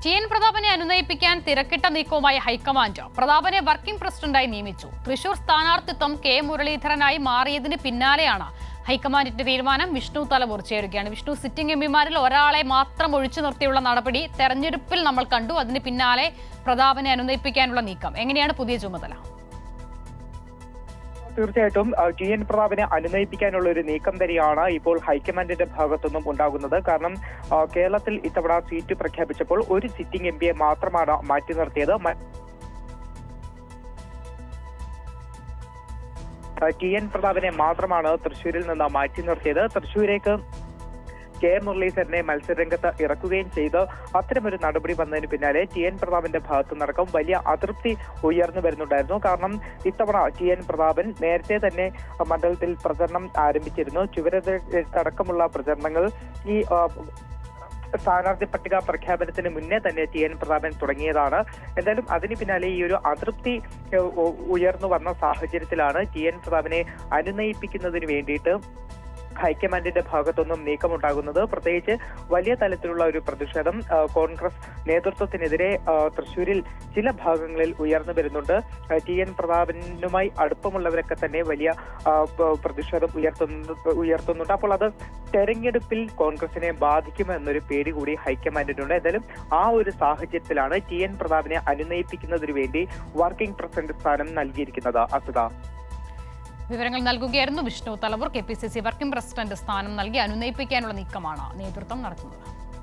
TN. പ്രതാപനെ അനുനയിപ്പിക്കാൻ തിരക്കിട്ട നീക്കവുമായി high command പ്രതാപനെ working പ്രസിഡന്റായി നിയമിച്ചു. തൃശൂർ സ്ഥാനാർത്ഥിത്വം കെ മുരളീധരനായി മാറിയതിന് പിന്നാലെയാണ് ഹൈക്കമാൻഡിന്റെ തീരുമാനം. വിഷ്ണു തലവൂർ ചേരുകയാണ്. വിഷ്ണു, സിറ്റിംഗ് എംപിമാരിൽ ഒരാളെ മാത്രം ഒഴിച്ചു നിർത്തിയുള്ള നടപടി തെരഞ്ഞെടുപ്പിൽ നമ്മൾ കണ്ടു. അതിന് പിന്നാലെ പ്രതാപനെ അനുനയിപ്പിക്കാനുള്ള നീക്കം, എങ്ങനെയാണ് പുതിയ ചുമതല? തീർച്ചയായിട്ടും ടി.എൻ. പ്രതാപനെ അനുനയിപ്പിക്കാനുള്ള ഒരു നീക്കം തന്നെയാണ് ഇപ്പോൾ ഹൈക്കമാൻഡിന്റെ ഭാഗത്തുനിന്നും ഉണ്ടാകുന്നത്. കാരണം കേരളത്തിൽ ഇത്തവണ സീറ്റ് പ്രഖ്യാപിച്ചപ്പോൾ ഒരു സിറ്റിംഗ് എംപിയെ മാത്രമാണ് മാറ്റി നിർത്തിയത്. ടി.എൻ. പ്രതാപനെ മാത്രമാണ് തൃശ്ശൂരിൽ നിന്ന് മാറ്റി നിർത്തിയത്. തൃശ്ശൂരേക്ക് കെ മുരളീധരനെ മത്സരരംഗത്ത് ഇറക്കുകയും ചെയ്ത് അത്തരമൊരു നടപടി വന്നതിന് പിന്നാലെ ടി.എൻ. പ്രതാപന്റെ ഭാഗത്തുനിന്നടക്കം വലിയ അതൃപ്തി ഉയർന്നു വരുന്നുണ്ടായിരുന്നു. കാരണം ഇത്തവണ ടി.എൻ. പ്രതാപൻ നേരത്തെ തന്നെ മണ്ഡലത്തിൽ പ്രചരണം ആരംഭിച്ചിരുന്നു. ചുവരടക്കമുള്ള പ്രചരണങ്ങൾ ഈ സ്ഥാനാർത്ഥി പട്ടിക പ്രഖ്യാപനത്തിന് മുന്നേ തന്നെ ടി.എൻ. പ്രതാപൻ തുടങ്ങിയതാണ്. എന്തായാലും അതിന് പിന്നാലെ ഈ ഒരു അതൃപ്തി ഉയർന്നു വന്ന സാഹചര്യത്തിലാണ് ടി.എൻ. പ്രതാപനെ അനുനയിപ്പിക്കുന്നതിന് വേണ്ടിയിട്ട് ഹൈക്കമാൻഡിന്റെ ഭാഗത്തൊന്നും നീക്കമുണ്ടാകുന്നത്. പ്രത്യേകിച്ച് വലിയ തലത്തിലുള്ള ഒരു പ്രതിഷേധം കോൺഗ്രസ് നേതൃത്വത്തിനെതിരെ തൃശ്ശൂരിൽ ചില ഭാഗങ്ങളിൽ ഉയർന്നു വരുന്നുണ്ട്. ടി.എൻ. പ്രതാപനുമായി അടുപ്പമുള്ളവരൊക്കെ തന്നെ വലിയ പ്രതിഷേധം ഉയർത്തുന്നുണ്ട്. അപ്പോൾ അത് തെരഞ്ഞെടുപ്പിൽ കോൺഗ്രസിനെ ബാധിക്കുമെന്നൊരു പേടി കൂടി ഹൈക്കമാൻഡിനുണ്ട്. എന്തായാലും ആ ഒരു സാഹചര്യത്തിലാണ് ടി.എൻ. പ്രതാപനെ അനുനയിപ്പിക്കുന്നതിന് വേണ്ടി വർക്കിംഗ് പ്രസിഡന്റ് സ്ഥാനം നൽകിയിരിക്കുന്നത്. അസുത വിവരങ്ങൾ നൽകുകയായിരുന്നു Vishnu Thalavoor. KPCC working president സ്ഥാനം നൽകി അനുനയിപ്പിക്കാനുള്ള നീക്കമാണ് നേതൃത്വം നടത്തുന്നത്.